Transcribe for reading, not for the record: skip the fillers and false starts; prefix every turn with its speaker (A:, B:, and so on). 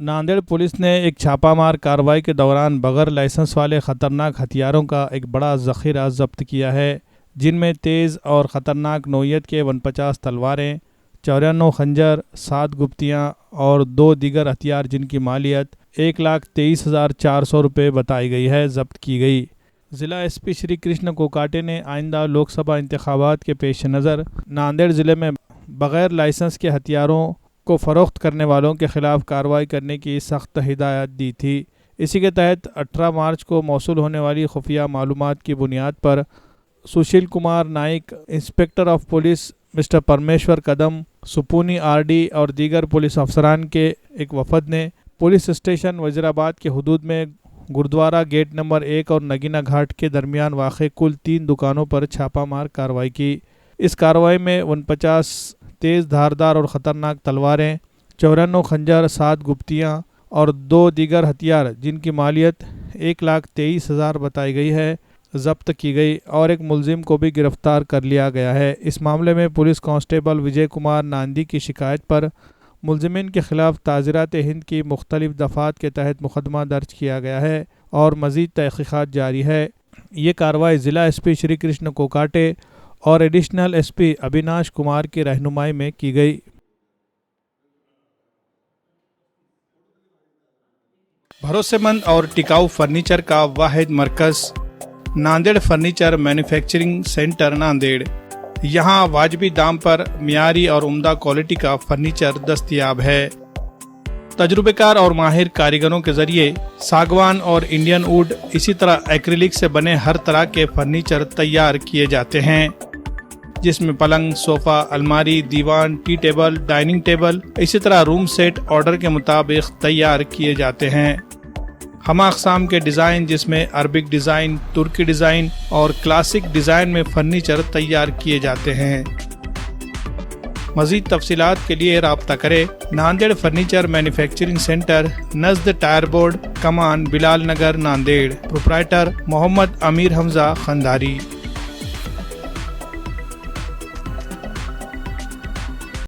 A: Nanded police ने एक छापामार कार्रवाई के दौरान बगैर लाइसेंस वाले ख़तरनाक हथियारों का एक बड़ा ज़ख़ीरा ज़ब्त किया है, जिनमें तेज़ और ख़तरनाक नौइयत के 49 तलवारें, 94 खंजर, 7 गुप्तियाँ और 2 दीगर हथियार जिनकी मालियत 1,23,400 रुपये बताई गई है, ज़ब्त की गई। ज़िला एसपी श्री कृष्ण कोकाटे ने आइंदा लोकसभा इंतखाबात के पेश नज़र नांदेड़ ज़िले में बग़ैर लाइसेंस के हथियारों को फ़रोख्त करने वालों के ख़िलाफ़ कार्रवाई करने की सख्त हिदायत दी थी। इसी के तहत 18 मार्च को मौसूल होने वाली खुफिया मालूमात की बुनियाद पर Sushil Kumar Naik, inspector of police Mr Parmeshwar Kadam, सुपूनी RD और दीगर पुलिस अफसरान के एक वफद ने पुलिस स्टेशन वज़ीराबाद के हदूद में गुरुद्वारा गेट नंबर 1 और नगीना घाट के दरमियान वाक़े कुल 3 दुकानों पर छापामार कार्रवाई की। इस कार्रवाई में 49 तेज़ धारदार और ख़तरनाक तलवारें, 94 खंजर, 7 गुप्तियाँ और 2 दीगर हथियार जिनकी मालियत 1,23,000 बताई गई है, ज़ब्त की गई और एक मुलजिम को भी गिरफ़्तार कर लिया गया है। इस मामले में पुलिस कांस्टेबल विजय कुमार नांदी की शिकायत पर मुलजिमिन के ख़िलाफ़ ताज़ीरात हिंद की मुख्तलिफ़ दफ़ात के तहत मुकदमा दर्ज किया गया है और मज़ीद तहक़ीक़ात जारी है। ये कार्रवाई ज़िला एसपी श्री कृष्ण कोकाटे और एडिशनल एसपी अविनाश कुमार की रहनुमाई में की गई। भरोसेमंद और टिकाऊ फर्नीचर का वाहिद मरकज़ नांदेड़ फर्नीचर मैन्युफैक्चरिंग सेंटर नांदेड़। यहाँ वाजबी दाम पर मियारी और उम्दा क्वालिटी का फर्नीचर दस्तयाब है। तजुर्बेकार और माहिर कारीगरों के जरिए सागवान और इंडियन वुड, इसी तरह एक्रिलिक से बने हर तरह के फर्नीचर तैयार किए जाते हैं, जिसमें पलंग, सोफ़ा, अलमारी, दीवान, टी टेबल, डाइनिंग टेबल, इसी तरह रूम सेट ऑर्डर के मुताबिक तैयार किए जाते हैं। हम अक़साम के डिज़ाइन जिसमें अरबिक डिज़ाइन, तुर्की डिज़ाइन और क्लासिक डिज़ाइन में फर्नीचर तैयार किए जाते हैं। मज़ीद तफसीलात के लिए राब्ता करें नांदेड़ फर्नीचर मैन्युफैक्चरिंग सेंटर, नज़द tyre board, Kaman, Bilal Nagar, Nanded. Proprietor Mohammad Amir Hamza Khandari.